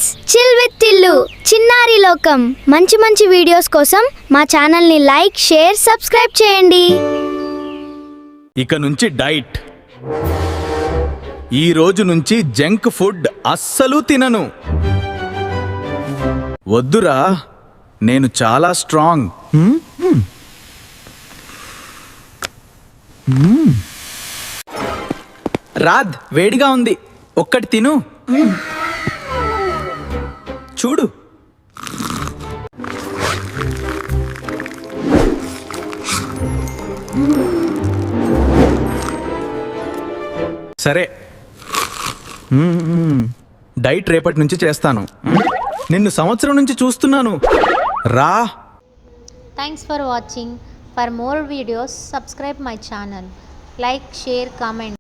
Friends, chill with Tillu చిన్నారి లోకం మంచి మంచి వీడియోస్ కోసం మా ఛానల్ ని లైక్, షేర్, సబ్స్క్రైబ్ చేయండి. ఇక నుంచి డైట్. ఈ రోజు నుంచి జంక్ ఫుడ్ అస్సలు తినను. వద్దురా, నేను చాలా స్ట్రాంగ్. రాద్, వేడిగా ఉంది, ఒక్కటి తిను. చూడు. సరే, డైట్ రేపటి నుంచి చేస్తాను. నిన్ను సంవత్సరం నుంచి చూస్తున్నాను. రా. Thanks for watching. For more videos, subscribe my channel. Like, share, comment.